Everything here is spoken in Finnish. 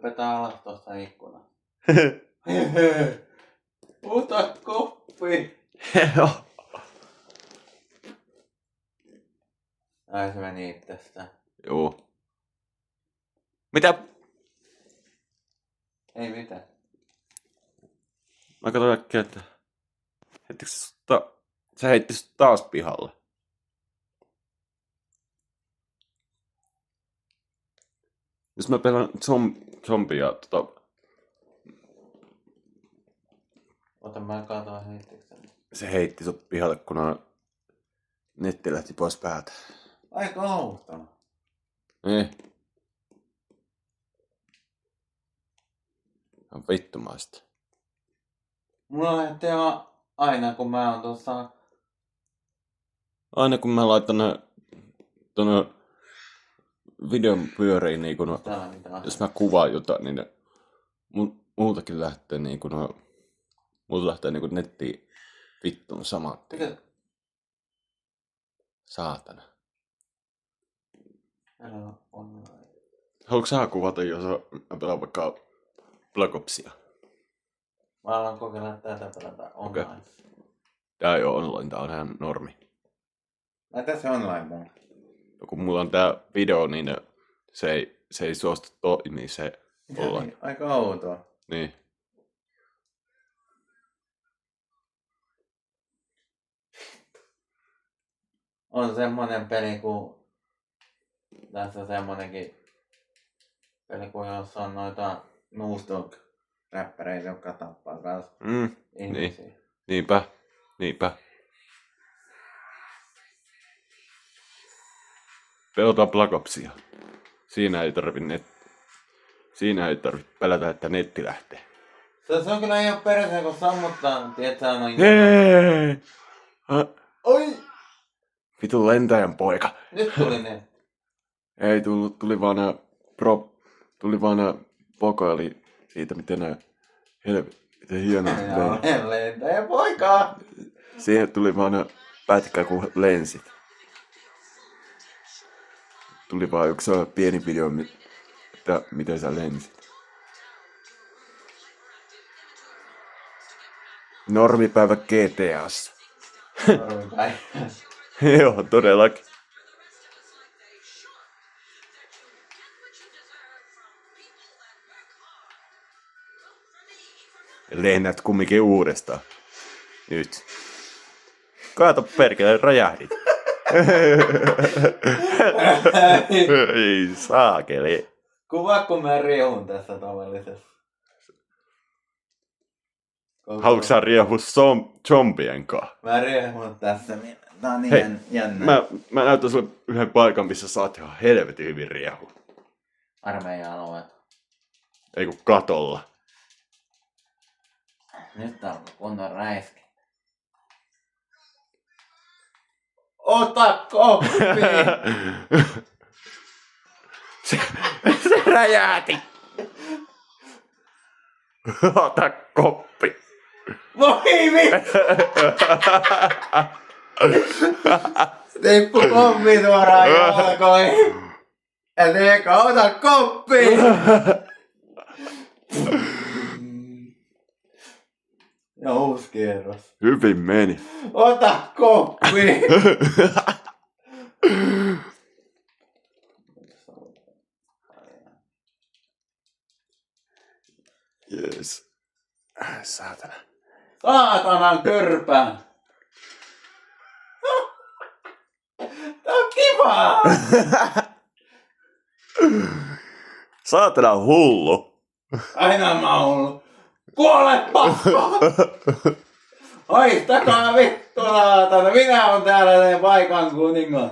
hypätään alas tosta ikkunasta. Ota koppi! Joo. Ai se meni itsestään. Joo. Mitä? Ei mitään. Mä katsoin äkkiä, että sä heitti sut taas pihalle. Jos mä pelaan zombia, Ota mä katoin heittikseni. se heitti sut pihalle, kun netti lähti pois päältä. Aika outoa. Niin. On vittumaista. Mulla lähtee aina kun mä oon tuossa... Aina kun mä laitan tuonne videon pyöriin, niin kun, jos mä kuvaan jotain, niin multakin lähtee niin kun, multa lähtee niin kun nettiin vittuun saman. Mikä? Saatana. Älä online. Haluatko sä kuvata, jos mä pelaan vaikka Black Opsia? Mä alan kokeilla tätä pelata online. Okay. Tää ei oo online, tää on ihan normi. Laita se online mulle. Kun mulla on tää video, niin se ei suostu toimii se online. Aika outoa. Niin. On semmonen peli kuin... Tässä on semmonenkin peli kuin jossa on noita Noosdog-räppäreitä, jotka tappaa kans ihmisiä. Niin. Niinpä. Pelataan Black Opsia. Siinä ei tarvi pelätä, että netti lähtee. Se on kyllä ihan perse, kun sammuttaa, tietsä, noin... Hei! Oi! Vitun lentäjän poika. Nyt tuli ne. Ei tullut, tuli vaan pokaali siitä, miten hienoa Lentäjä poika! siihen tuli vaan pätkä, kun lensit. Tuli vaan yksi pieni video, että miten sä lensit. Normipäivä GTA:ssa. Normipäivä. Joo, todellakin. Lennät kumminkin uudestaan. Nyt. Kato perkele, räjähdit. Ei saakeli. Kuvaa kun mä riehun tässä tavallisesti. Haluatko sä riehua zombien kanssa? Mä riehun tässä. Tää on Hei, niin jännä. mä näytän sulle yhden paikan, missä saat ihan helvetin hyvin riehua. Armeija-alueet. Ei kun katolla. Nyt on kunnon räiski. Ota koppi! se räjähti. Ota koppi. Voi vittu! Tippu koppi suoraan jalkoihin. Eikä ota koppi! Ja uusi kierros. Hyvin meni. Ota koppi! Jees. Saatana. Saatanan körpä! Tää on kivaa! Saatana hullu. Aina mä oon ollut. Kuole paska! Haistakaa vittu saatana! Minä on täällä paikan kuningas!